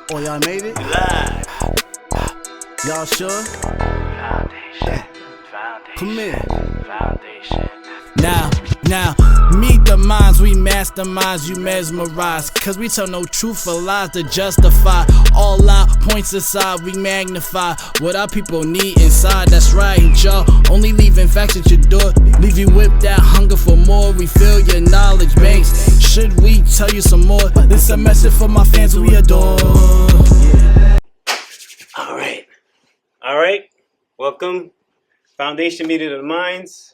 Oh, y'all made it? Live. Y'all sure? Foundation. Come in. Foundation. Now, meet the minds, we masterminds, you mesmerize. Cause we tell no truth or lies to justify. All our points aside, we magnify what our people need inside. That's right, y'all. Only leaving facts at your door. Leave you with that hunger for more. Refill your knowledge banks. Should we tell you some more? This a message for my fans we adore. All right. Welcome. Foundation Meeting of the Minds.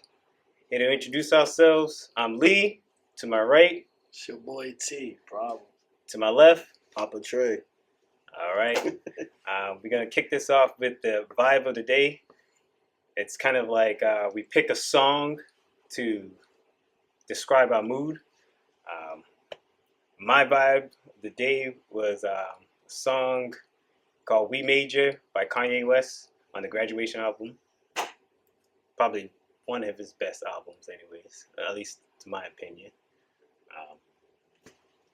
Here to introduce ourselves, I'm Lee. To my right. It's your boy T. Problem. To my left. Papa Trey. All right. We're going to kick this off with the vibe of the day. It's kind of like we pick a song to describe our mood. My vibe of the day was a song called We Major by Kanye West on the Graduation album. Probably one of his best albums anyways, at least to my opinion.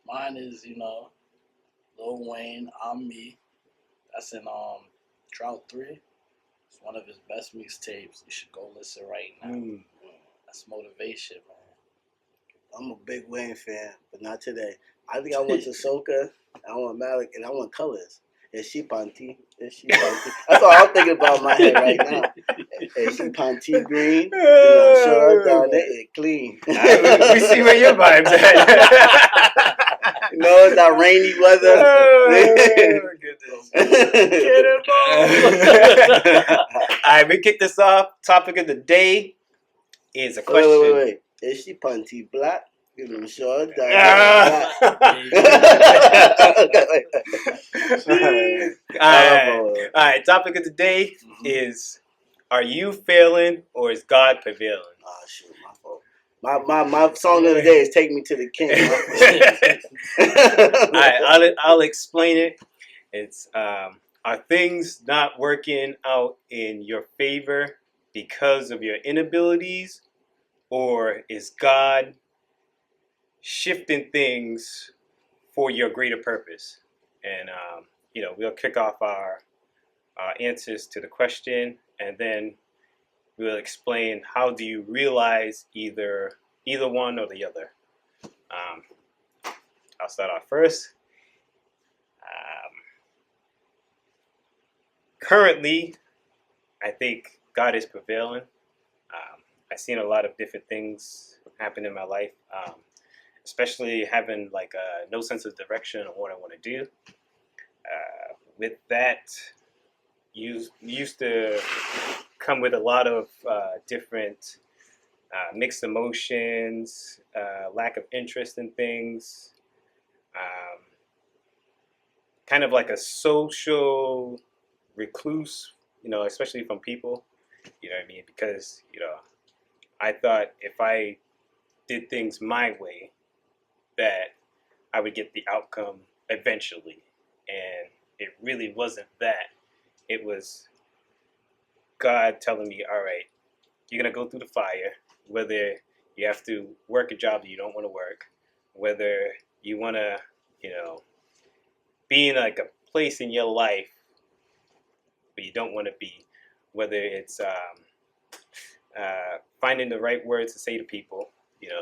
Mine is, Lil Wayne, I'm Me. That's in Drought 3. It's one of his best mixtapes. You should go listen right now. That's motivation, man. I'm a big Wayne fan, but not today. I think I want to Soka, I want Malik, and I want Colors. Is she Panty? That's all I'm thinking about in my head right now. Is she Panty green? Sure, down there, it clean. We see where your vibe's at. It's that rainy weather. Oh, goodness. All right, we kick this off. Topic of the day is a question. Wait. Is she Panty black? Sure, down All right. Topic of the day is: are you failing or is God prevailing? Oh shoot, my fault. My song of the day is "Take Me to the King." All right, I'll explain it. It's are things not working out in your favor because of your inabilities, or is God shifting things for your greater purpose? And we'll kick off our answers to the question, and then we'll explain how do you realize either one or the other. I'll start off first. Currently, I think God is prevailing. I've seen a lot of different things happen in my life, especially having no sense of direction on what I want to do. With that, used to come with a lot of different mixed emotions, lack of interest in things, kind of like a social recluse, especially from people, you know what I mean? Because, I thought if I did things my way, that I would get the outcome eventually. And it really wasn't that. It was God telling me, all right, you're going to go through the fire, whether you have to work a job that you don't want to work, whether you want to, be in like a place in your life where you don't want to be, whether it's finding the right words to say to people.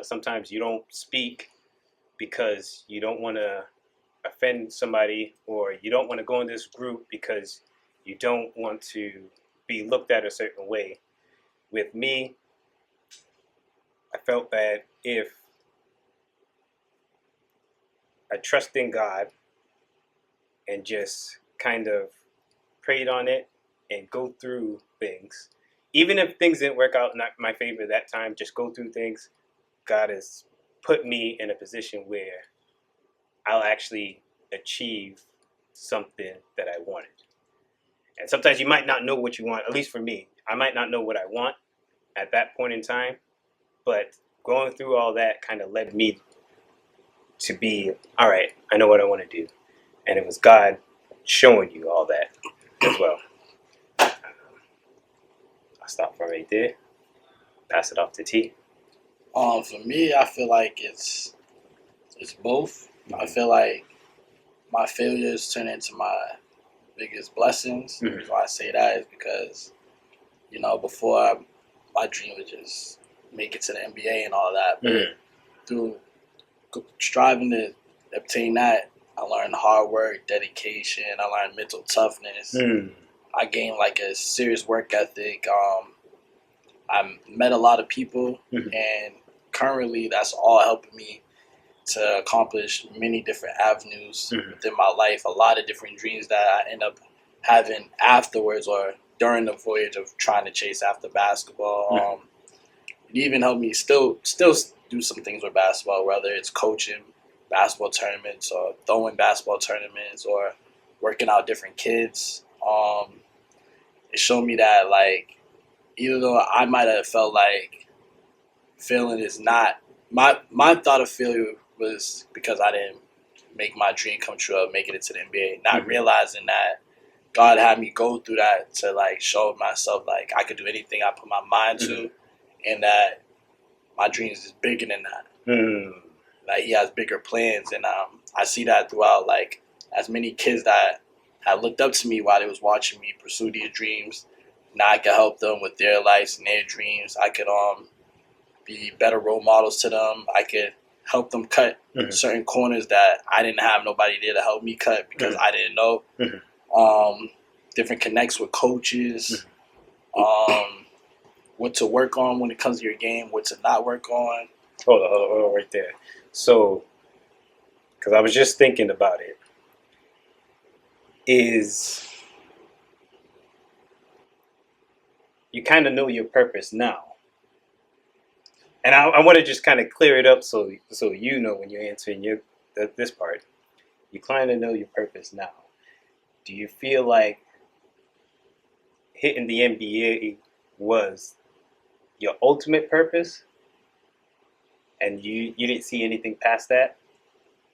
Sometimes you don't speak because you don't want to offend somebody, or you don't want to go in this group because you don't want to be looked at a certain way. With me, I felt that if I trust in God and just kind of prayed on it and go through things, even if things didn't work out not my favor that time, just go through things, God has put me in a position where I'll actually achieve something that I wanted. And sometimes you might not know what you want, at least for me. I might not know what I want at that point in time, but going through all that kind of led me to be, all right, I know what I want to do. And it was God showing you all that as well. I'll stop right there. Pass it off to T. For me, I feel like it's both. I feel like my failures turn into my biggest blessings. The reason why I say that is because, before my dream was just make it to the NBA and all that. But through striving to obtain that, I learned hard work, dedication. I learned mental toughness. I gained like a serious work ethic. I met a lot of people, and currently that's all helping me to accomplish many different avenues within my life. A lot of different dreams that I end up having afterwards or during the voyage of trying to chase after basketball. It even helped me still do some things with basketball, whether it's coaching basketball tournaments or throwing basketball tournaments or working out different kids. It showed me that, like, even though I might have felt like failing is not my thought of failure was because I didn't make my dream come true of making it to the NBA, not realizing that God had me go through that to like show myself like I could do anything I put my mind to, and that my dreams is bigger than that. Like He has bigger plans, and I see that throughout like as many kids that had looked up to me while they was watching me pursue these dreams. Now I can help them with their lives and their dreams. I could be better role models to them. I could help them cut certain corners that I didn't have nobody there to help me cut because I didn't know. Different connects with coaches. What to work on when it comes to your game, what to not work on. Hold on, right there. So, because I was just thinking about it, is you kind of know your purpose now. And I want to just kind of clear it up so you know when you're answering this part. You kind of know your purpose now. Do you feel like hitting the NBA was your ultimate purpose, and you didn't see anything past that?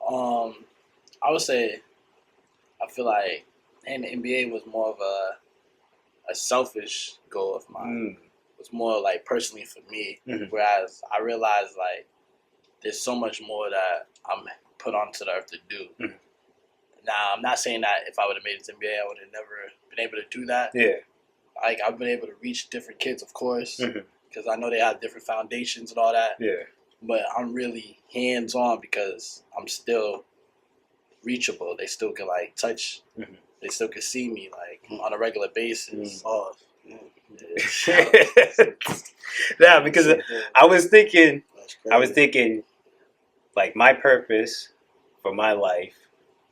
I would say I feel like hitting the NBA was more of a selfish goal of mine. It was more like personally for me, whereas I realized like there's so much more that I'm put onto the earth to do. Now, I'm not saying that if I would have made it to NBA, I would have never been able to do that. Yeah. Like, I've been able to reach different kids, of course, because I know they have different foundations and all that. Yeah. But I'm really hands-on because I'm still reachable. They still can, like, touch. They still can see me, like, on a regular basis. Yeah, because I was thinking, like, my purpose for my life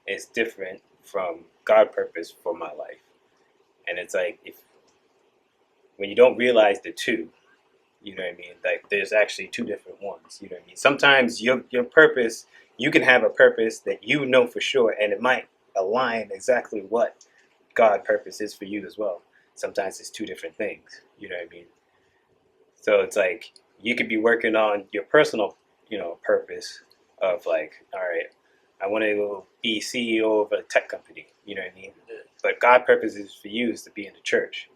is different from God's purpose for my life. And it's like, when you don't realize the two, you know what I mean? Like, there's actually two different ones, you know what I mean? Sometimes your purpose, you can have a purpose that you know for sure, and it might align exactly what God's purpose is for you as well. Sometimes it's two different things, you know what I mean? So it's like, you could be working on your personal, purpose of like, all right, I want to be CEO of a tech company, you know what I mean? But God's purpose is for you is to be in the church.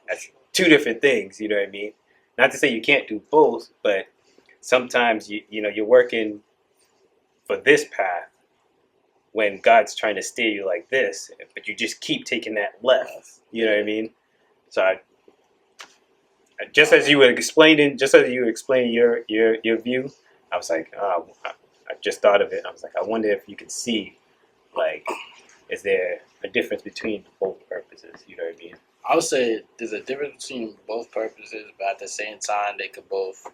That's two different things, you know what I mean? Not to say you can't do both, but sometimes you're working for this path when God's trying to steer you like this, but you just keep taking that left, you know what I mean? So just as you were explaining your view, I was like, I just thought of it. I was like, I wonder if you can see, like, is there a difference between both purposes? You know what I mean? I would say there's a difference between both purposes, but at the same time, they could both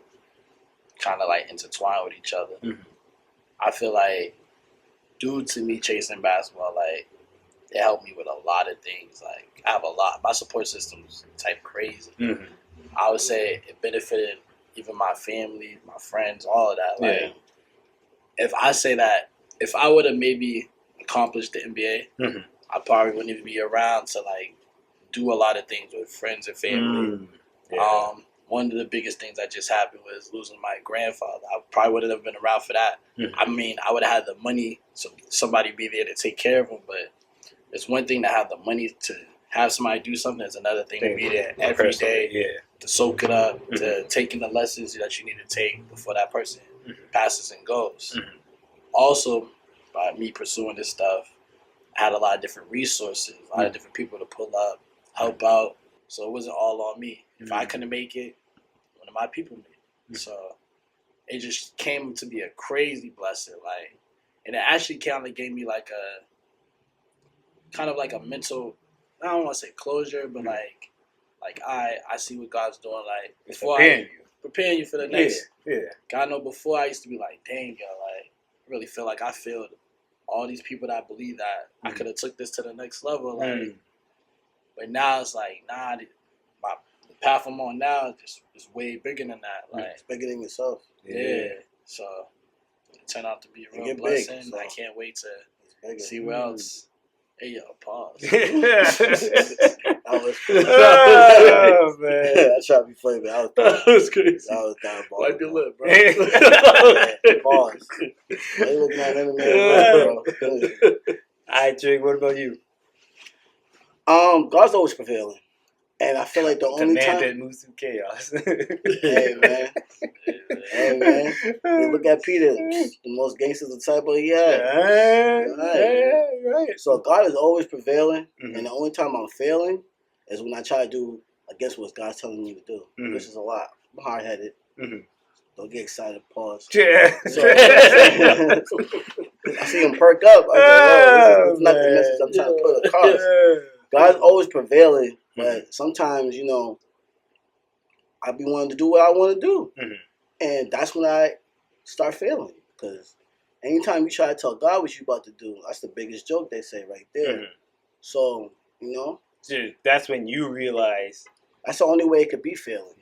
kind of like intertwine with each other. I feel like, due to me chasing basketball, like, it helped me with a lot of things. Like, I have a lot. My support system's type crazy. I would say it benefited even my family, my friends, all of that. Like, if I say that, if I would have maybe accomplished the NBA, I probably wouldn't even be around to like do a lot of things with friends and family. One of the biggest things that just happened was losing my grandfather. I probably wouldn't have been around for that. I mean, I would have had the money, so somebody be there to take care of him, but it's one thing to have the money to have somebody do something. It's another thing to be there every day, to soak it up, to taking the lessons that you need to take before that person passes and goes. Also, by me pursuing this stuff, I had a lot of different resources, a lot of different people to pull up, help out. So it wasn't all on me. If I couldn't make it, one of my people made it. So it just came to be a crazy blessing. Like, and it actually kind of gave me like a mental, I don't want to say closure, but like I see what God's doing. Like, before preparing you for the next. Yeah. God know, before I used to be like, dang, yo, like, I really feel like I failed all these people that believe that I could have took this to the next level. Like, but now it's like, nah, the path I'm on now is way bigger than that. Like, It's bigger than yourself. yeah. So it turned out to be a real Get blessing. big, so. I can't wait to see where else. Hey, yo, pause. I was Oh, man. I tried to be funny, but I was That was crazy. I was down. Wipe your lip, bro. Pause. I ain't looking at MMA, bro. All right, Jake, what about you? God's always prevailing, and I feel like the only man time. that moves through chaos. Hey man, hey man. You look at Peter, the most gangster disciple he had. Right. So God is always prevailing, and the only time I'm failing is when I try to do against what God's telling me to do, which is a lot. I'm hard-headed. Don't get excited. Pause. Yeah. So, I see him perk up. I was like, "Whoa, this is not the message I'm trying to put across." God's always prevailing, but sometimes, you know, I be wanting to do what I want to do, and that's when I start failing. Because anytime you try to tell God what you about to do, that's the biggest joke they say right there. So, you know, that's when you realize that's the only way it could be failing.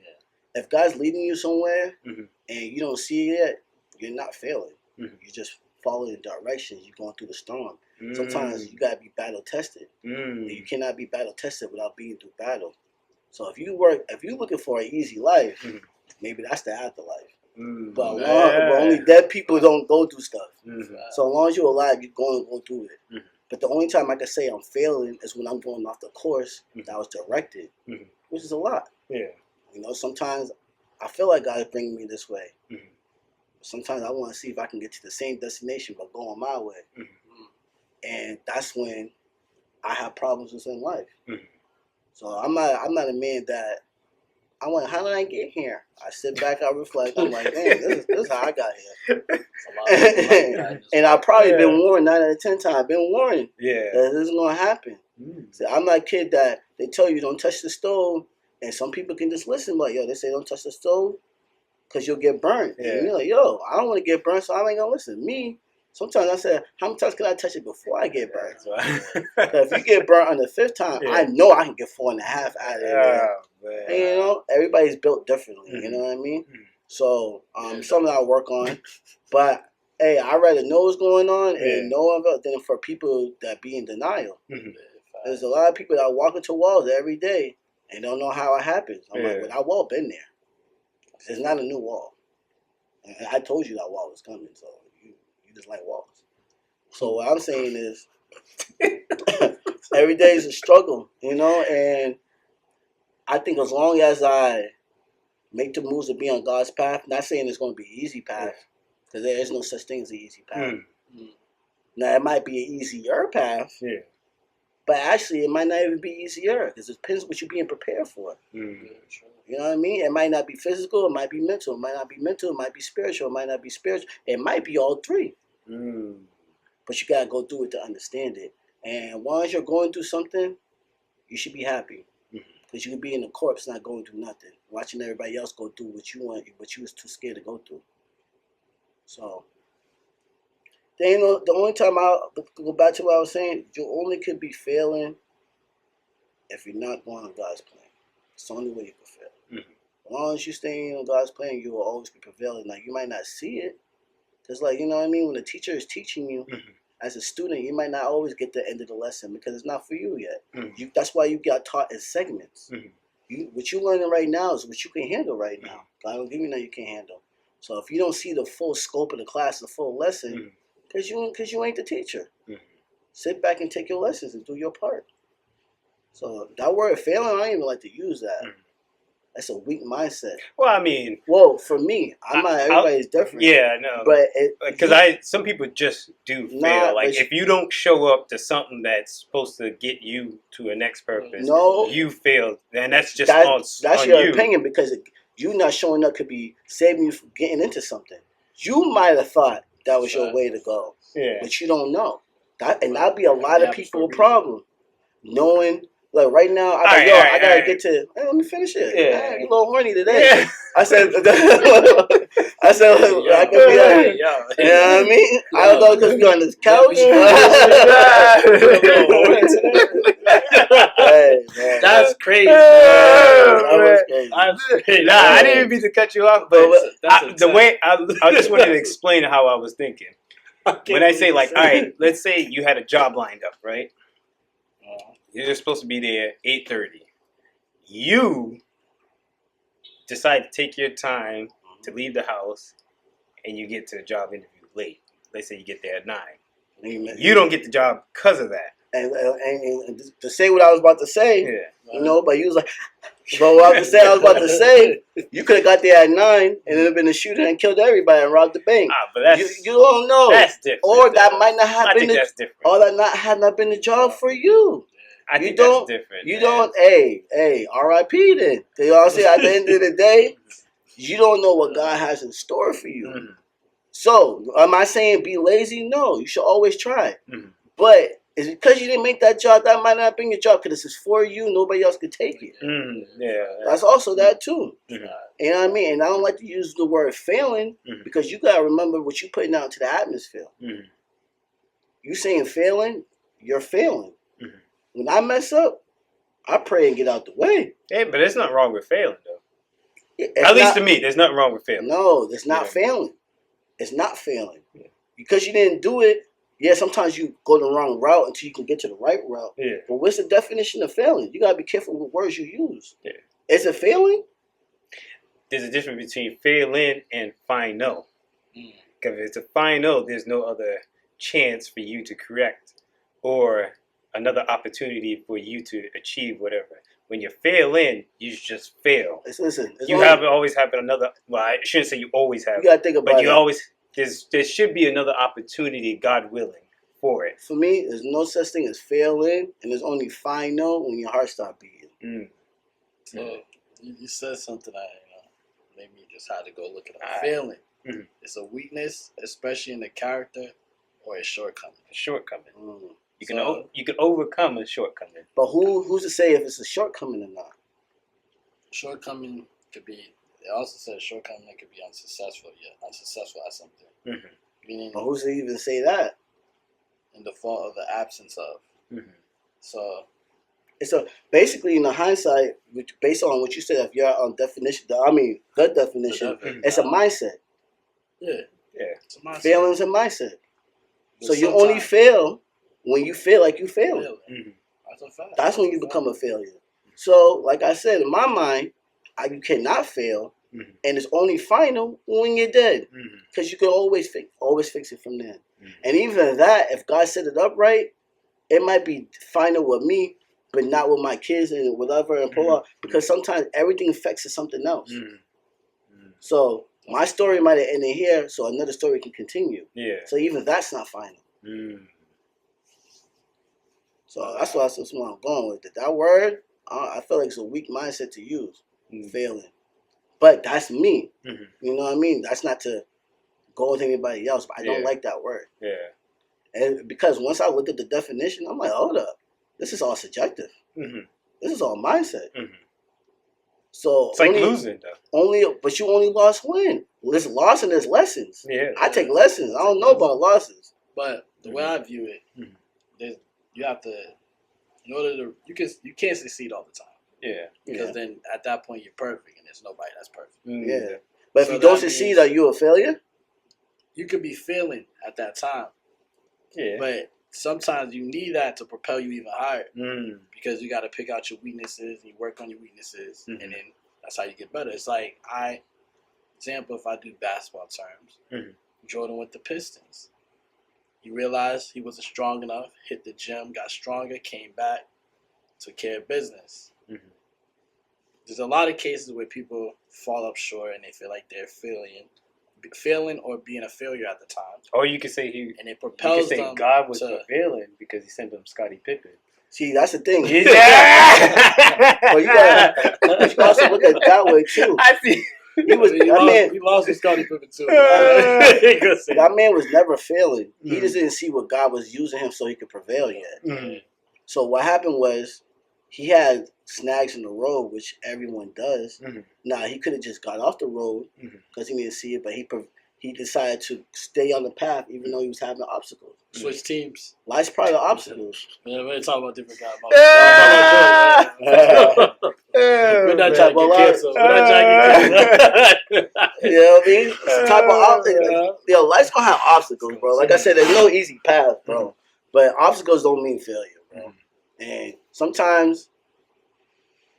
If God's leading you somewhere and you don't see it, you're not failing. You're just following the directions. You're going through the storm. Sometimes you gotta be battle tested. And you cannot be battle tested without being through battle. So if you're looking for an easy life, maybe that's the afterlife. But only dead people don't go through stuff. So as long as you're alive, you're going to go through it. But the only time I can say I'm failing is when I'm going off the course that was directed, which is a lot. Yeah. You know, sometimes I feel like God is bringing me this way. Sometimes I want to see if I can get to the same destination but going my way. And that's when I have problems within life. So I'm not a man that I want. How did I get here? I sit back, I reflect. I'm like, man, this is how I got here. And I've probably been warned 9 out of 10 times. I've been warned that this is gonna happen. See, I'm not a kid that they tell you don't touch the stove, and some people can just listen. Like, yo, they say don't touch the stove because you'll get burnt. And you're like, yo, I don't want to get burnt, so I ain't gonna listen. Me, sometimes I say, how many times can I touch it before I get burnt? Because if you get burnt on the 5th time, I know I can get 4.5 out of it. And, you know, everybody's built differently. You know what I mean? So, something I work on. But hey, I'd rather know what's going on and know of it than for people that be in denial. There's a lot of people that walk into walls every day and don't know how it happens. I'm like, well, that wall been there. It's not a new wall. And I told you that wall was coming, so you just like walls. So what I'm saying is, every day is a struggle, you know, and I think as long as I make the moves to be on God's path, not saying it's going to be an easy path, because there is no such thing as an easy path. Now, it might be an easier path, but actually it might not even be easier, because it depends what you're being prepared for. You know what I mean? It might not be physical, it might be mental. It might not be mental, it might be spiritual. It might not be spiritual. It might be all three. But you got to go through it to understand it. And once you're going through something, you should be happy. Because you could be in a corpse not going through nothing. Watching everybody else go through what you want, but you was too scared to go through. So, the only time I'll go back to what I was saying, you only could be failing if you're not going on God's plan. It's the only way you can fail. As long as you stay on God's plan, you will always be prevailing. Like, you might not see it. Because, like, you know what I mean? When the teacher is teaching you, as a student, you might not always get the end of the lesson because it's not for you yet. That's why you got taught in segments. What you're learning right now is what you can handle right now. God don't give you nothing you can't handle. So if you don't see the full scope of the class, the full lesson, because you ain't the teacher. Sit back and take your lessons and do your part. So that word failing, I don't even like to use that. That's a weak mindset. Well, I mean, Well, for me, everybody's different. Yeah, no. But because some people just do Nah, fail. Like but if you don't show up to something that's supposed to get you to a next purpose, No. you failed. And that's just that's on your you. opinion, because you not showing up could be saving you from getting into something. You might have thought that was your way to go, Yeah. but you don't know. That'd be a lot of people problem. Knowing, like right now, I gotta get to. Hey, let me finish it. Yeah. You a little horny today. Yeah. I said, I could be like, you know what I mean? I don't know, because we're on this couch. Hey, man. That's crazy. That was crazy. That's crazy. Nah, I didn't even mean to cut you off, but the way I just wanted to explain how I was thinking. When I say, like, all right, let's say you had a job lined up, right? You're supposed to be there 8:30. You decide to take your time to leave the house, and you get to the job interview late. Let's say you get there at 9. Amen. You don't get the job because of that. And to say what I was about to say, you know, but you was like, but what I was about to say, you could have got there at 9 and it would have been a shooter and killed everybody and robbed the bank. But that's, you don't know. That's different. Or that might not have been that's different. or that had not been the job for you. I think that's different. You don't, hey, R.I.P. then. You know what I'm saying? At the end of the day, you don't know what God has in store for you. Mm-hmm. So, am I saying be lazy? No, you should always try. Mm-hmm. But it's because you didn't make that job, that might not have been your job, because this is for you, nobody else could take it. Yeah. That's also that too. Mm-hmm. You know what I mean? And I don't like to use the word failing, because you got to remember what you're putting out into the atmosphere. Mm-hmm. You saying failing, you're failing. Mm-hmm. When I mess up, I pray and get out the way. Hey, but there's nothing wrong with failing, though. At least to me, there's nothing wrong with failing. No, it's not failing. It's not failing. Yeah. Because you didn't do it, sometimes you go the wrong route until you can get to the right route. Yeah. But what's the definition of failing? You got to be careful with words you use. Yeah. Is it failing? There's a difference between failing and final. Because if it's a final, there's no other chance for you to correct or another opportunity for you to achieve whatever. When you fail you just fail. Listen, you always have another. Well, I shouldn't say you always have. You gotta think about it. But there should be another opportunity, God willing, for it. For me, there's no such thing as failing, and there's only final when your heart starts beating. So you said something that made me just had to go look at it. Failing. It's a weakness, especially in the character, or a shortcoming. A shortcoming. You can overcome a shortcoming. But who's to say if it's a shortcoming or not? Shortcoming could be. It also says shortcoming could be unsuccessful. Yeah, unsuccessful at something. Meaning. But who's to even say that? In the fault of the absence of. So. It's basically, in the hindsight, based on what you said, if you're on definition, the definition, it's a mindset. Yeah. It's a mindset. Failing is a mindset. But so you only fail when you feel like you failed. That's a fact. That's when you become a failure. So, like I said, in my mind, you cannot fail, and it's only final when you're dead, because you can always fix it from there. And even that, if God set it up right, it might be final with me, but not with my kids and whatever, and pull out, because sometimes everything affects something else. So my story might have ended here, so another story can continue. Yeah. So even that's not final. So that's what I'm going with. That word, I feel like it's a weak mindset to use. Failing. But that's me. You know what I mean? That's not to go with anybody else, but I don't like that word. Yeah. And because once I look at the definition, I'm like, hold up. This is all subjective. This is all mindset. So it's like losing, though. But you only lost when? Well, there's loss and there's lessons. Yeah. I take lessons. I don't know about losses. But the way I view it, you have to, in order to, you can't succeed all the time. Yeah. Because then at that point you're perfect, and there's nobody that's perfect. Yeah. But if you don't succeed, are you a failure? You could be failing at that time. Yeah. But sometimes you need that to propel you even higher, because you got to pick out your weaknesses and you work on your weaknesses, and then that's how you get better. It's like, example, if I do basketball terms, Jordan with the Pistons. He realized he wasn't strong enough, hit the gym, got stronger, came back, took care of business. there's a lot of cases where people fall up short and they feel like they're failing or being a failure at the time. Or you could say And it you propels could say them God was to prevailing because he sent them Scottie Pippen. See, that's the thing. Yeah. But you gotta also look at it that way too. I see. We lost with Scottie Pippen too. That man was never failing. He just didn't see what God was using him so he could prevail yet. So what happened was he had snags in the road, which everyone does. Now he could have just got off the road because he didn't see it, but he decided to stay on the path even though he was having obstacles. Switch teams. Life's part of obstacles. Yeah, we're talking about different guys. We're not trying to get canceled. We're not trying to get canceled. You know what I mean? It's the type of obstacles. Yo, life's gonna have obstacles, bro. Like I said, there's no easy path, bro. But obstacles don't mean failure, bro. And sometimes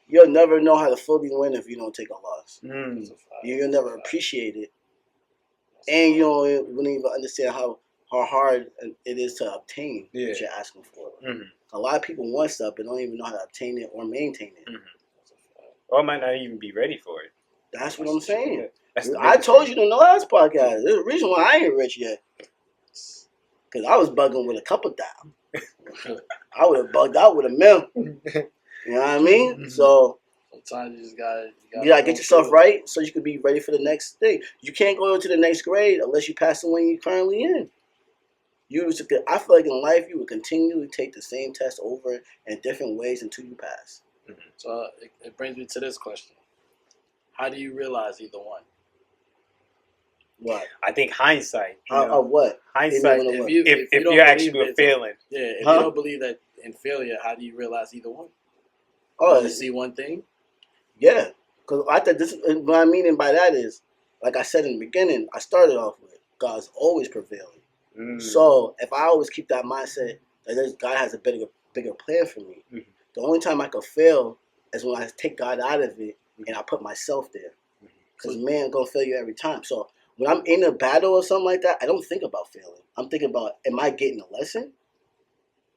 you'll never know how to fully win if you don't take a loss. You'll never appreciate it. And you wouldn't even understand how hard it is to obtain what you're asking for. A lot of people want stuff but don't even know how to obtain it or maintain it. Or might not even be ready for it. That's what I'm saying. Yeah. I told you in the last podcast, there's a reason why I ain't rich yet. Because I was bugging with a couple thousand. I would have bugged out with $1 million. You know what I mean? So sometimes you just gotta get yourself right so you can be ready for the next thing. You can't go to the next grade unless you pass the one you're currently in. I feel like in life you would continually take the same test over in different ways until you pass. So it brings me to this question: how do you realize either one? What? I think hindsight. What? Hindsight. If you're actually failing. Yeah. If you don't believe that in failure, how do you realize either one? Oh, you see one thing. Yeah, because I think what I'm meaning by that is, like I said in the beginning, I started off with God's always prevailing. So if I always keep that mindset that God has a bigger plan for me, the only time I could fail is when I take God out of it and I put myself there. Because man gonna fail you every time. So when I'm in a battle or something like that, I don't think about failing. I'm thinking about, am I getting a lesson?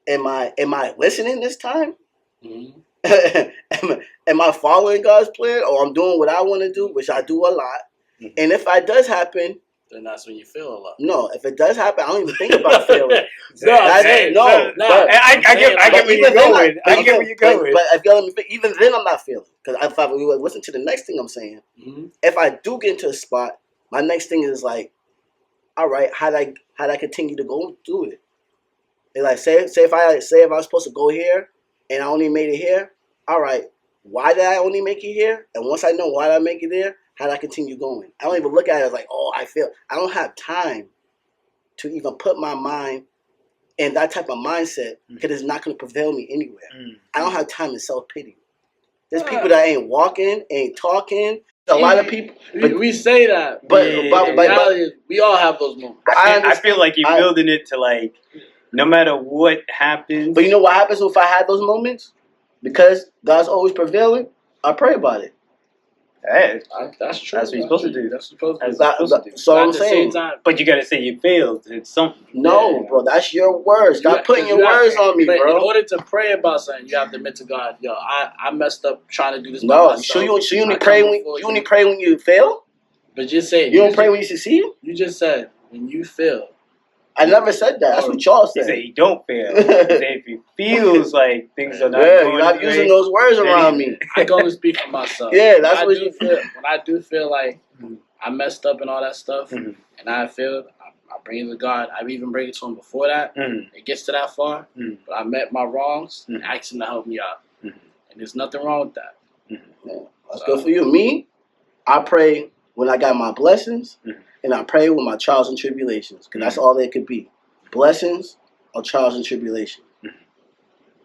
Am I listening this time? Am I following God's plan, or I'm doing what I want to do, which I do a lot? And if that does happen, then that's when you fail a lot. No, if it does happen, I don't even think about failing. I get where you're going. I get where you're going. But even then, I'm not failing, because if I listen to the next thing I'm saying, if I do get into a spot, my next thing is like, all right, how'd I continue to go through it? And like say if I was supposed to go here and I only made it here, all right, why did I only make it here? And once I know why did I make it there, how did I continue going? I don't even look at it as like, oh, I failed. I don't have time to even put my mind in that type of mindset because it's not going to prevail me anywhere. I don't have time to self-pity. There's people that ain't walking, ain't talking. A lot of people. We say that, but reality is we all have those moments. I feel like you're building it to like, no matter what happens. But you know what happens if I had those moments? Because God's always prevailing, I pray about it. Hey, that's true. That's what you're supposed to do. That's supposed to do. So I'm saying. But you got to say you failed. It's something. No, bro, that's your words. Stop putting your words on me, bro. In order to pray about something, you have to admit to God, yo, I messed up trying to do this. No, so you only pray when you fail? But just say you don't pray when you succeed. You just said when you fail. I never said that. That's what y'all said. He said he don't fail. He said if he feels like things are not going you're not using those words around me. I can only speak for myself. Yeah, that's what you feel. When I do feel like I messed up and all that stuff, and I failed, I bring it to God. I even bring it to Him before that. It gets to that far, but I met my wrongs and asked Him to help me out. And there's nothing wrong with that. Yeah, that's good for you. Me, I pray when I got my blessings. And I pray with my trials and tribulations, because that's all they could be. Blessings or trials and tribulations.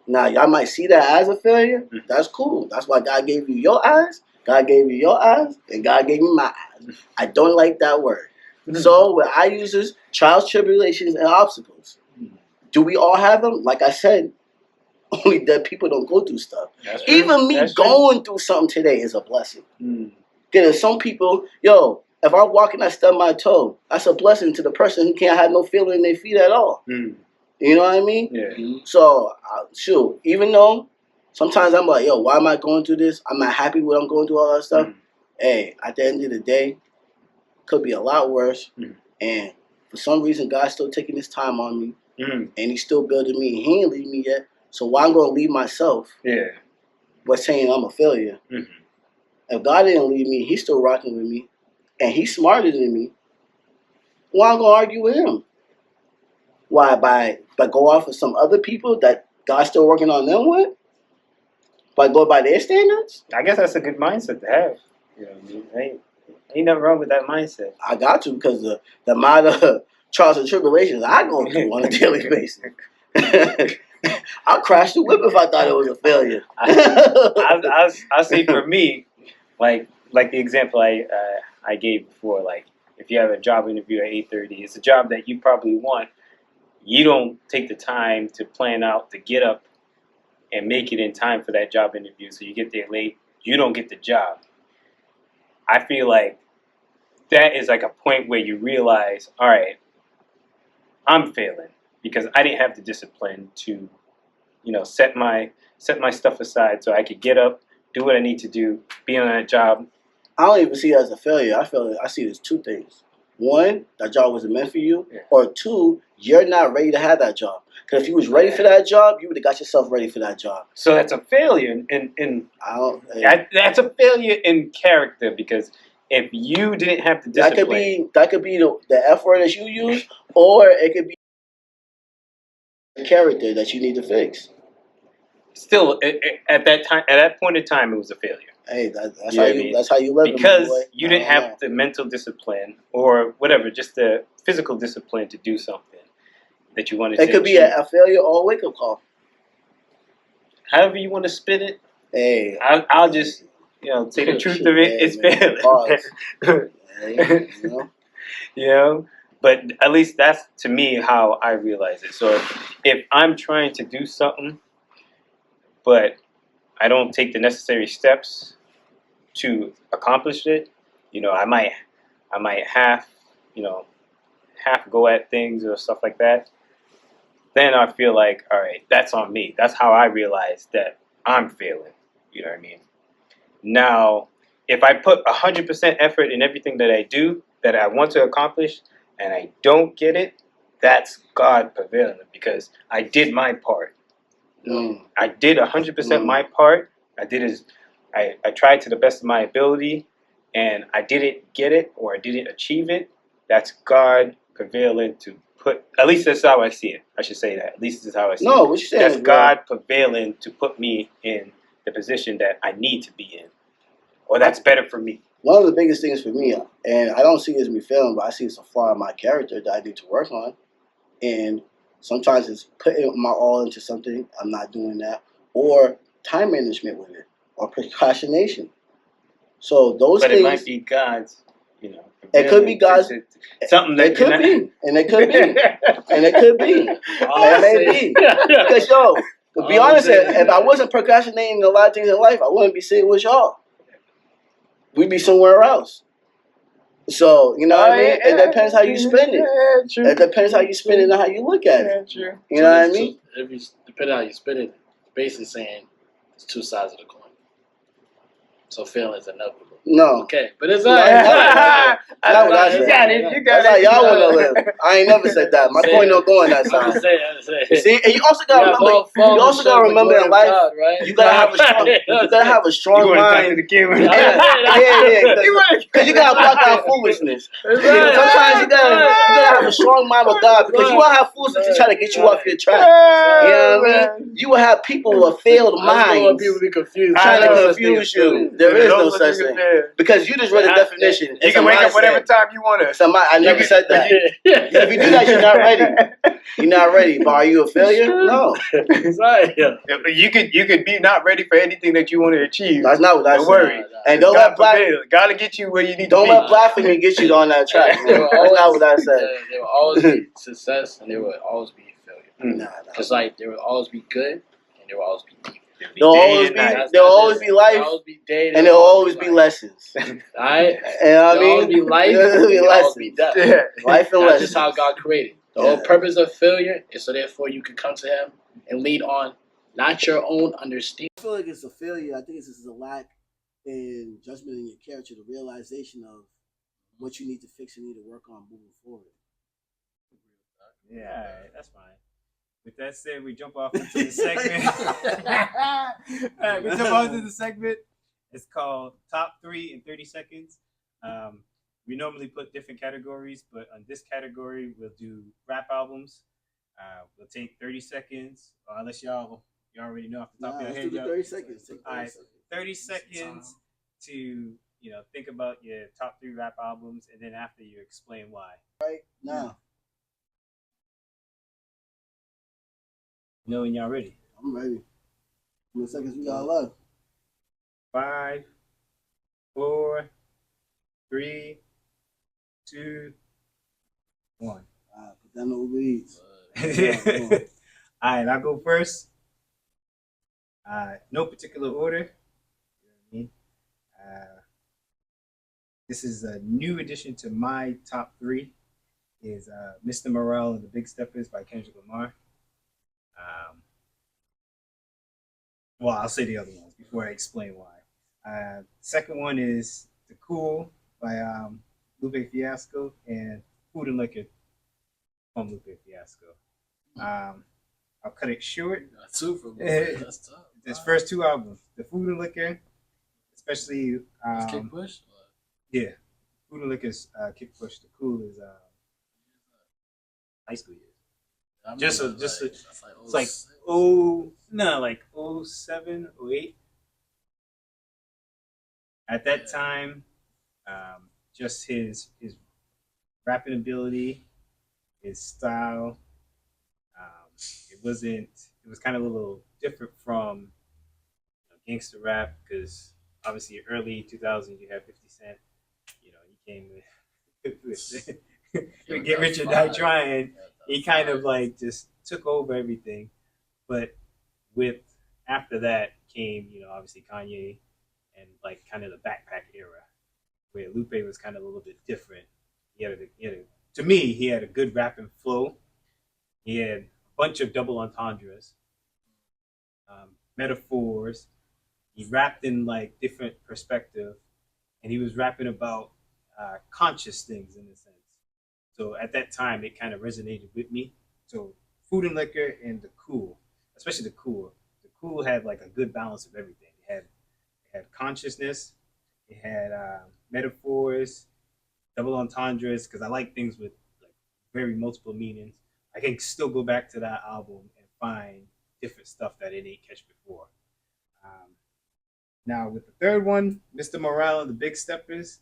Now, y'all might see that as a failure. That's cool. That's why God gave you your eyes, God gave you your eyes, and God gave me my eyes. I don't like that word. So what I use is trials, tribulations, and obstacles. Do we all have them? Like I said, only dead people don't go through stuff. Even me going through something today is a blessing. Because some people, if I walk and I stub my toe, that's a blessing to the person who can't have no feeling in their feet at all. You know what I mean? Yeah. So, even though Sometimes I'm like, yo, why am I going through this? I'm not happy with I'm going through all that stuff. Hey, at the end of the day, could be a lot worse. And for some reason, God's still taking his time on me. And he's still building me. He ain't leaving me yet. So why I'm going to leave myself but saying I'm a failure? If God didn't leave me, he's still rocking with me. And he's smarter than me. Why I'm going to argue with him? Why? By go off of some other people that God's still working on them with? By go by their standards? I guess that's a good mindset to have. You know what I mean? Ain't nothing wrong with that mindset. I got to, because the amount of trials and tribulations I go through on a daily basis. I'll crash the whip if I thought it was a failure. I'll say for me, like the example I gave before, like if you have a job interview at 8:30, it's a job that you probably want. You don't take the time to plan out to get up and make it in time for that job interview, so you get there late. You don't get the job. I feel like that is like a point where you realize, all right, I'm failing because I didn't have the discipline to, set my stuff aside so I could get up, do what I need to do, be on that job. I don't even see it as a failure. I see it as two things. One, that job wasn't meant for you. Or two, you're not ready to have that job. Because if you was ready for that job, you would have got yourself ready for that job. So that's a failure that's a failure in character, because if you didn't have the discipline, that could be the F word that you use, or it could be the character that you need to fix. Still, at that point in time, it was a failure. Hey, that's how you live. Because you didn't have the mental discipline or whatever, just the physical discipline to do something that you wanted to achieve. It could be a failure or a wake-up call. However you want to spin it. Hey, I'll just say the truth of it. It's failing. But at least that's, to me, how I realize it. So if I'm trying to do something, but I don't take the necessary steps to accomplish it, I might half go at things or stuff like that. Then I feel like, all right, that's on me. That's how I realize that I'm failing. You know what I mean? Now, if I put 100% effort in everything that I do, that I want to accomplish, and I don't get it, that's God prevailing, because I did my part. I did 100% my part. I tried to the best of my ability, and I didn't get it or I didn't achieve it. That's God prevailing to put. At least that's how I see it. I should say that. At least this is how I see it. No, what you saying? That's God prevailing to put me in the position that I need to be in, or that's better for me. One of the biggest things for me, and I don't see it as me failing, but I see it's a flaw in my character that I need to work on. And sometimes it's putting my all into something, I'm not doing that, or time management with it, or procrastination. So those things. But it might be God's, It could be God's. Something that it could be, and it could be, and it could be, it may be. Because to be honest, if I wasn't procrastinating a lot of things in life, I wouldn't be sitting with y'all. We'd be somewhere else. So, what I mean? It depends how you spend it. It depends how you spend it and how you look at it. You know what I mean? Depending on how you spend it, basically saying it's two sides of the coin. So failing is inevitable. No. Okay, but it's not. Not what I said. You got it. That's how y'all want to live. I ain't never said that. My point don't go on that side. I'm saying. See, and you also got to remember in life, God, right? you gotta have a strong mind. Yeah. Because you gotta block out foolishness. Sometimes you gotta have a strong mind with God, because you will have foolishness to try to get you off your track. You know what I mean? You will have people with failed minds trying to confuse you. There is no such thing. Because you just read the definition. You can wake up whatever time you want to. I never said that. If you do that, you're not ready. You're not ready. But are you a failure? No. You could be not ready for anything that you want to achieve. That's not what I said. Don't worry. And don't let gotta get you where you need to be. Don't let blasphemy get you on that track. That's not what I said. There will always be success, and there will always be failure. Because there will always be good, and there will always be evil. There'll always be life, and there'll always be lessons. Alright? There'll always be life, and there'll always be death. Life and That's lessons. just how God created. The whole purpose of failure is so therefore you can come to Him and lead on not your own understanding. I feel like it's a failure. I think it's just a lack in judgment in your character, the realization of what you need to fix and need to work on moving forward. Yeah, all right, that's fine. With that said, we jump off into the segment. All right, we jump off into the segment. It's called Top 3 in 30 Seconds. We normally put different categories, but on this category, we'll do rap albums. We'll take 30 seconds, or unless y'all already know off the top of your head. Let's do 30 seconds. All right, 30 seconds to think about your top 3 rap albums, and then after you explain why. Right now. You know when y'all ready? I'm ready. How many seconds we got left? 5, 4, 3, 2, 1. Put down the leads. All right, I'll go first. No particular order. You know what I mean? This is a new addition to my top 3. Is Mr. Morale and the Big Steppers by Kendrick Lamar. Well, I'll say the other ones before I explain why. Second one is The Cool by Lupe Fiasco, and Food and Liquor from Lupe Fiasco. I'll cut it short. Two from that's tough. His first 2 albums, The Food and Liquor, especially Kick Push. yeah, Food and Liquor's Kick Push. The Cool is high school years. It's like 07, 08. At that time, just his rapping ability, his style. It was kind of a little different from gangster rap, because obviously early 2000s you had 50 Cent. He came with Get Rich or Die Trying. He kind of just took over everything. But after that came, obviously Kanye and kind of the backpack era, where Lupe was kind of a little bit different. To me, he had a good rapping flow. He had a bunch of double entendres, metaphors. He rapped in different perspective, and he was rapping about conscious things in a sense. So at that time, it kind of resonated with me. So Food and Liquor and The Cool, especially The Cool. The Cool had a good balance of everything. It had consciousness, it had metaphors, double entendres, because I like things with very multiple meanings. I can still go back to that album and find different stuff that it ain't catch before. Now with the third one, Mr. Morale and the Big Steppers,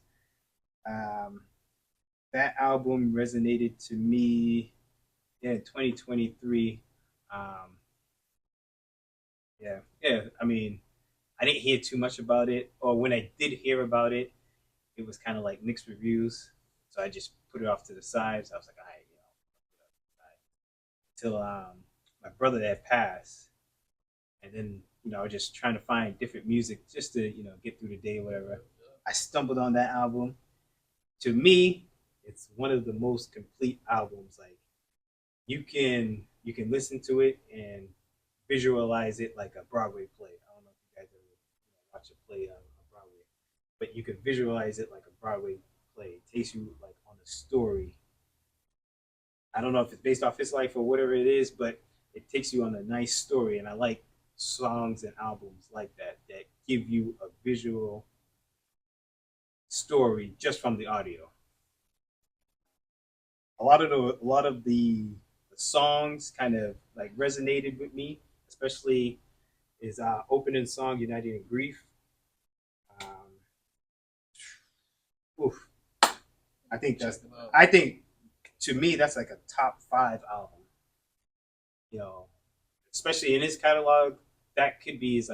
that album resonated to me in 2023. I mean, I didn't hear too much about it, or when I did hear about it, it was kind of mixed reviews. So I just put it off to the side. So I was like, all right, till my brother had passed, and then I was just trying to find different music just to get through the day or whatever. I stumbled on that album. To me, it's one of the most complete albums. You can listen to it and visualize it like a Broadway play. I don't know if you guys ever watch a play on Broadway, but you can visualize it like a Broadway play. It takes you on a story. I don't know if it's based off his life or whatever it is, but it takes you on a nice story. And I like songs and albums like that give you a visual story just from the audio. A lot of the songs kind of resonated with me, especially his opening song "United in Grief." I think to me that's a top 5 album. Especially in his catalog, that could be his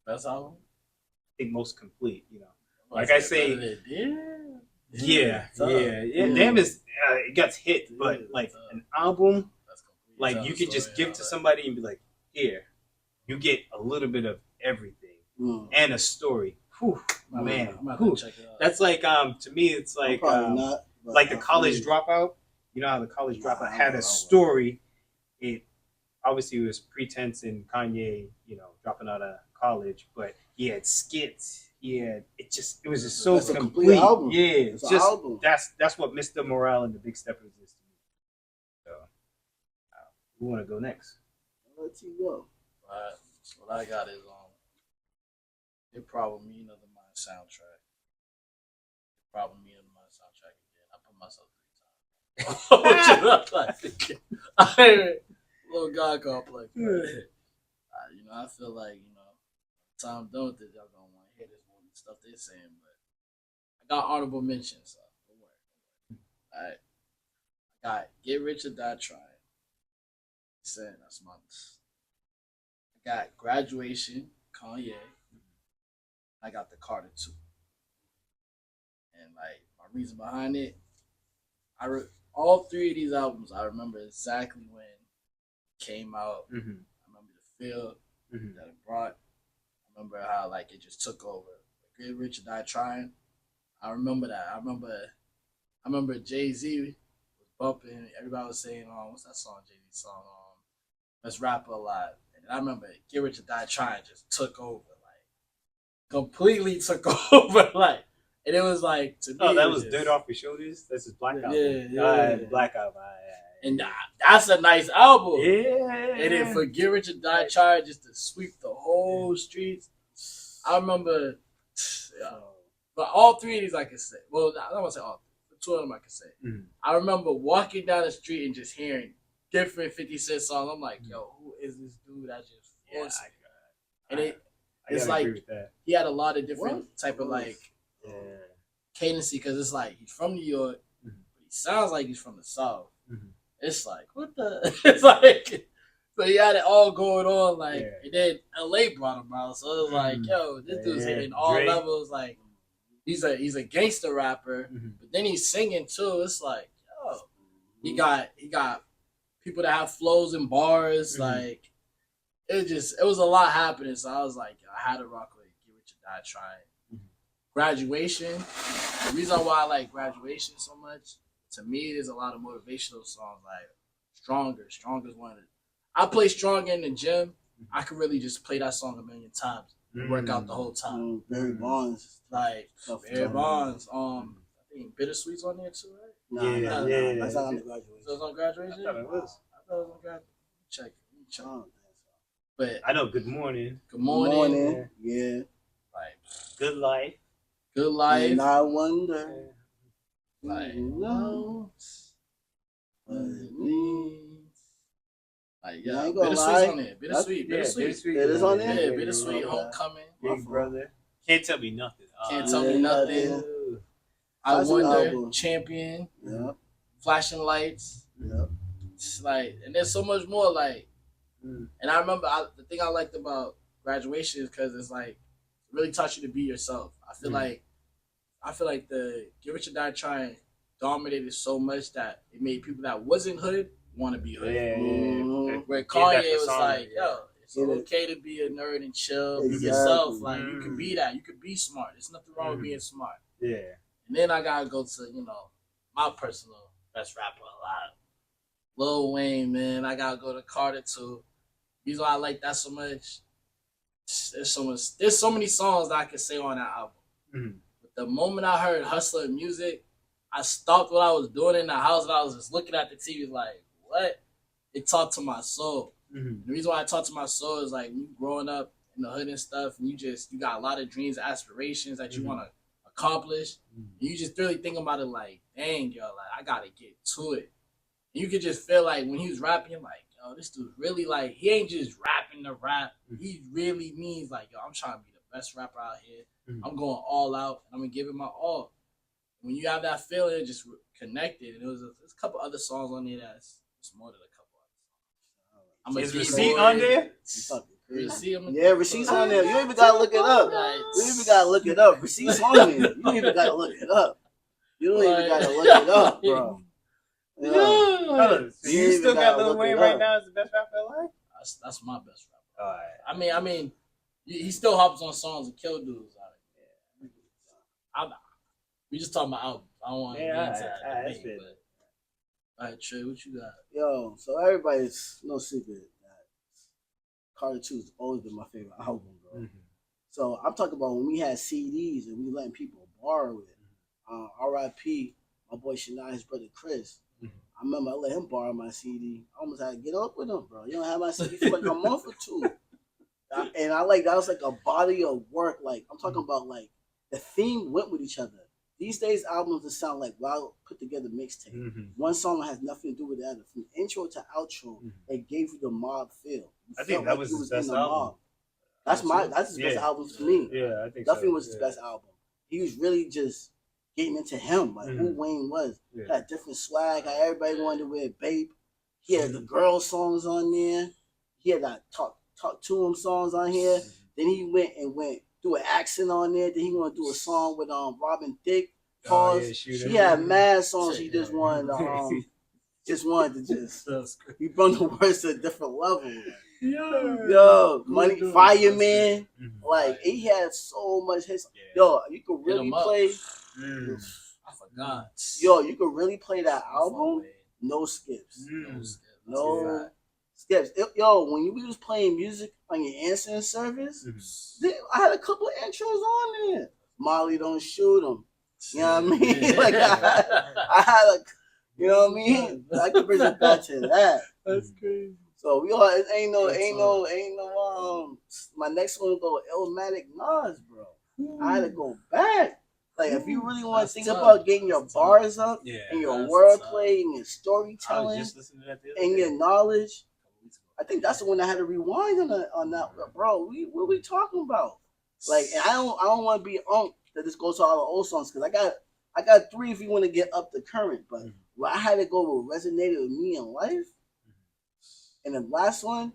best album. I think most complete. Yeah. Damn, it gets hit, but an album, you could just give to somebody and be like, here, you get a little bit of everything and a story. Whew, my man. That's to me, it's the College Dropout. You know how the College Dropout had a story. obviously it was pretense in Kanye, dropping out of college, but he had skits. It was just so That's a complete. complete album. Yeah, It's an album. that's what Mr. Morale and the Big Steppers is to me. So, who want to go next? I'll let you go. Right. So what I got is It Probably Me Another Mind soundtrack. It Probably Me Another Mind soundtrack again. I put myself 3 times. Little God complex. I feel like time I'm done with it, y'all gonna want to hear this one stuff they're saying, but I got honorable mentions. So don't worry. All right. I got Get Rich or Die Trying. Saying that's my. I got Graduation, Kanye. I got The Carter 2. And like my reason behind it, all 3 of these albums, I remember exactly when it came out. I remember the feel that it brought. I remember how like it just took over. Get Rich or Die Trying. I remember that. I remember Jay-Z was bumping. Everybody was saying, what's that song? Jay-Z song, Let's Rap a Lot. And I remember Get Rich or Die Trying just took over, like completely took over, like. And it was like, to me, oh, that was Dirt Off Your Shoulders. That's his Black album. Yeah. Black album. And that's a nice album. Yeah. And then for Get Rich or Die Trying, just to sweep the whole streets. I remember, but all 3 of these I can say. Well, I don't want to say all 3. 2 of them I can say. I remember walking down the street and just hearing different 50 Cent songs. I'm like, yo, who is this dude that just forced it? And it's like he had a lot of different type of like cadency, because it's like he's from New York, but he sounds like he's from the South. It's like, what the? It's like, so he had it all going on, like, and then LA brought him out, so it was like, yo, this dude's hitting all Drake. levels. Like, he's a gangster rapper, but then he's singing too. It's like, yo, he got people that have flows and bars. Like, it was a lot happening. So I was like, I had to rock with Get Rich or Die Trying. Graduation. The reason why I like Graduation so much, to me, there's a lot of motivational songs like Stronger. Stronger is one of the. I play Stronger in the gym. I could really just play that song a million times and work out the whole time. Barry Bonds. Like Barry Bonds. I think Bittersweet's on there too, right? No. That's not on the Graduation. So it's on Graduation? I thought it was. on Graduation. Check. But I know Good Morning. Good Morning. Yeah. Like Good Life. Good Life. And I wonder. Like No. Like, I ain't gonna Bittersweet's lie. on there. Bittersweet. Bittersweet. It is on there? Yeah, Bittersweet. Homecoming. Big Brother. Can't Tell Me Nothing. Can't Tell Me Nothing. I That's an Wonder. album. Champion. Yeah. Flashing Lights. Yeah. It's like, and there's so much more. Like, and I remember the thing I liked about Graduation is because it's like it really taught you to be yourself. I feel like the Get Rich or Die Trying dominated so much that it made people that wasn't hood want to be hood. Where Kanye was like, yo, it's okay to be a nerd and chill, be yourself. Like, you can be that. You can be smart. There's nothing wrong with being smart. Yeah. And then I gotta go to, my personal best rapper alive, Lil Wayne, man. I gotta go to Carter 2. Reason why I like that so much, there's so many songs that I can say on that album. But the moment I heard Hustler music, I stopped what I was doing in the house and I was just looking at the TV like, what? It talked to my soul. The reason why I talked to my soul is like, you growing up in the hood and stuff, and you got a lot of dreams, aspirations that you want to accomplish. And you just really think about it like, dang, yo, like, I got to get to it. And you could just feel like when he was rapping, you're like, yo, this dude really, like, he ain't just rapping the rap. He really means like, yo, I'm trying to be the best rapper out here. I'm going all out, and I'm going to give it my all. When you have that feeling, it just connected. And there's a couple other songs on there that's more than a couple other songs. Is Receipt on there? Yeah, Receipt's on there. You even gotta look it up. You even gotta look it up. Receipt's on there. You even gotta look it up. You don't even gotta look it up, bro. So you still got Lil Wayne right now as the best rapper alive? That's my best rapper. All right. I mean, he still hops on songs and kill dudes. We just talking about albums. I don't want to get into that debate. All right, Trey, what you got? Yo, so everybody's no secret that Carter 2 has always been my favorite album, bro. Mm-hmm. So I'm talking about when we had CDs and we letting people borrow it. R.I.P. my boy Shania, his brother Chris. Mm-hmm. I remember I let him borrow my CD. I almost had to get up with him, bro. You don't have my CD for like a month or two. And I like that was like a body of work. Like I'm talking about like the theme went with each other. These days albums just sound like well put together mixtape. Mm-hmm. One song has nothing to do with the other. From intro to outro, it gave you the mob feel. I think that was his best album. That's his best album to me. Yeah, I think Nothing was his best album. He was really just getting into him, like who Wayne was. Yeah. Had different swag, how everybody wanted to wear Babe. He had the girl songs on there. He had that talk to him songs on here. Then he went do an accent on there. Then he want to do a song with Robin Thicke. Pause. He had mad songs. He just wanted to he brought the words to a different level. Yo, Money Fireman. Like he had so much hits. Yo, you could really play. I forgot. Yo, you could really play that album. No skips. No skips. Yo, when you was playing music on your answering service, I had a couple of intros on there. Molly Don't Shoot 'Em. You know what I mean? Like I had a, you know what I mean? I could bring it back to that. That's crazy. So we all ain't no my next one will go Illmatic Nas, bro. I had to go back. Like if you really want to think about getting your bars up and your wordplay and your storytelling and your knowledge, I think that's the one I had to rewind on that, bro. What we talking about? Like, and I don't want to be that this goes to all the old songs because I got 3 if you want to get up to current, but where I had to go with resonated with me in life, and the last one,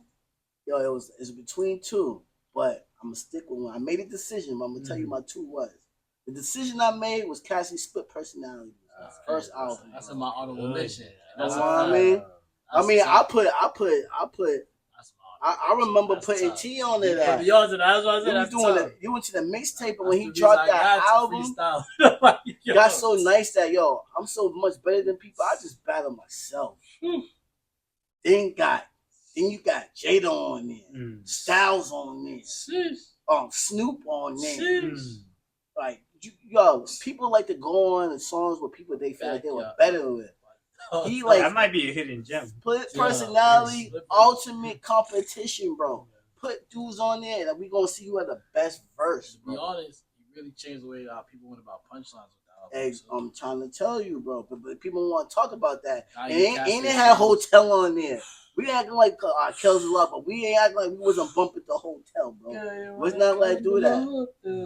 yo, it's between 2, but I'm gonna stick with one. I made a decision, but I'm gonna tell you my 2 was. The decision I made was Cassie's Split Personality, first album. That's in my honorable mention. That's what I mean. I remember putting T on it. That's what I said. You went to the mixtape, and when he dropped that album, got so nice that I'm so much better than people. I just battle myself. Then you got Jada on there, Styles on there, Snoop on there. Like people like to go on songs with people they feel like they were better with. He like that might be a hidden gem. Split personality, ultimate competition, bro. Put dudes on there that we gonna see who had the best verse. Bro. To be honest, you really changed the way how people went about punchlines with that album. Hey, I'm trying to tell you, bro. But people want to talk about that. Now ain't it had Hotel on there? We acting like Kells a lot, but we ain't acting like we wasn't bumping the hotel, bro. Let's not like do that.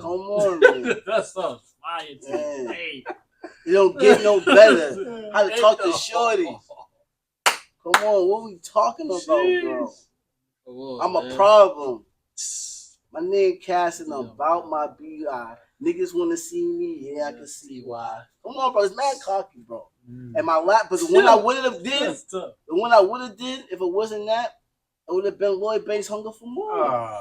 Come on, man. That sounds fire to me. Hey. You don't get no better. How to talk to shorties. Come on, what we talking about, bro? I'm a problem. My name Cass and I'm about my BI. Niggas want to see me, I can see why. Come on, bro, it's mad cocky, bro. And my lap, but the one I would have did, if it wasn't that, it would have been Lloyd Banks' Hunger for More.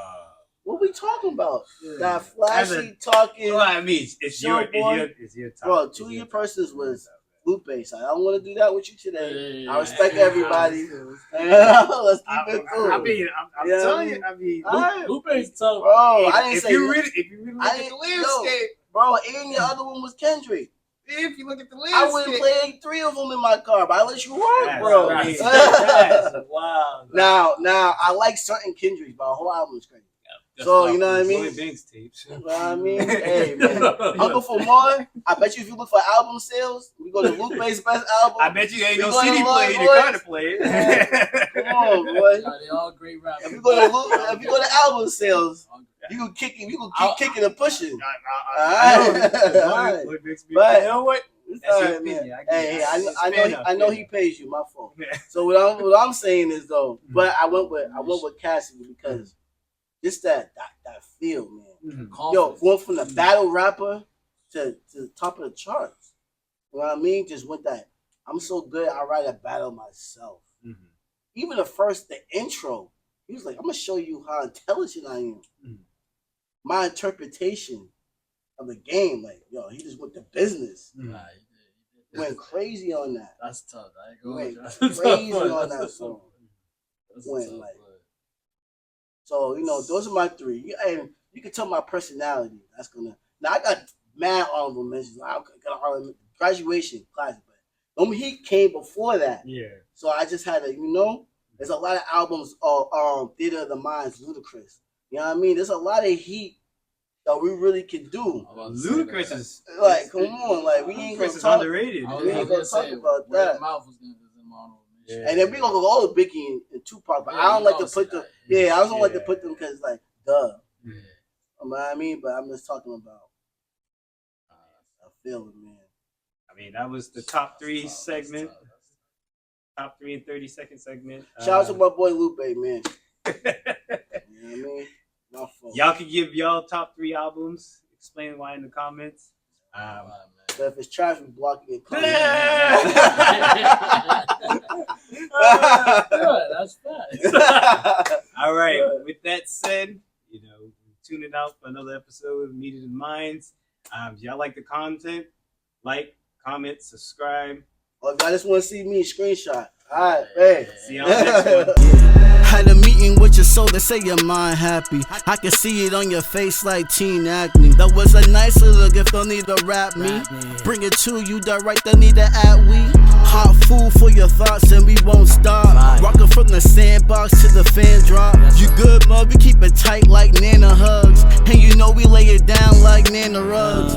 What we talking about? That flashy talking. Well, I mean, it's your top. Bro, 2 of your persons was Lupe. So I don't want to do that with you today. I respect everybody. Let's keep it cool. I mean, I'm telling you. I mean, Lupe's tough, bro. I didn't say if you really look at the landscape, bro. And the other one was Kendrick. If you look at the landscape, I wouldn't play 3 of them in my car, but I let you work, bro. Wow. Now I like certain Kendricks, but the whole album is crazy. So you know what I mean? Banks tapes. You know what I mean? Hey man, Uncle for More. I bet you if you look for album sales, we go to Lupe's best album. I bet you ain't no CD player to kind of play it. Come on, boy. They all great rappers. If you go to album sales, you can kick it. You can keep kicking and pushing. Alright. But you know what? That's your opinion. Hey, I know he pays you. My fault. So what I'm saying is though, but I went with Cassidy because. Just that feel, man. Yo, going from the battle rapper to the top of the charts. You know what I mean? Just with that. I'm so good, I write a battle myself. Even the intro, he was like, I'm going to show you how intelligent I am. My interpretation of the game, like, yo, he just went to business. Went crazy on that. That's tough. Went crazy on that song. Went like. So those are my three. And you can tell my personality. That's gonna. Now I got mad honorable mentions. I got graduation class, but he came before that. Yeah. So I just had to, there's a lot of albums. Theater of the Mind's Ludacris. You know what I mean? There's a lot of heat that we really can do. Ludacris is like, come on, like we ain't gonna talk. Underrated. We ain't gonna talk about that. Yeah. And then we gonna go to Biggie and Tupac, but I don't like to put them. Yeah, I don't like to put them because like, duh. Yeah. You know what I mean? But I'm just talking about. I feel it, man. I mean, that was the top 3 segment. Top 3 and 30-second segment. Shout out to my boy Lupe, man. You know what I mean? My fault. Y'all can give y'all top 3 albums. Explain why in the comments. But if it's trash, we block it. That's fine. All right. With that said, tuning out for another episode of Needed in Minds. If y'all like the content, like, comment, subscribe. Or if y'all just want to see me screenshot. All right, hey. See y'all next one. Had a meeting with your soul to say your mind happy. I can see it on your face like teen acne. That was a nice little gift, don't need to rap me. Bring it to you direct, don't need to add we. Hot food for your thoughts and we won't stop. Rockin' from the sandbox to the fan drop. You good, mug, we keep it tight like Nana hugs. And we lay it down like Nana rugs.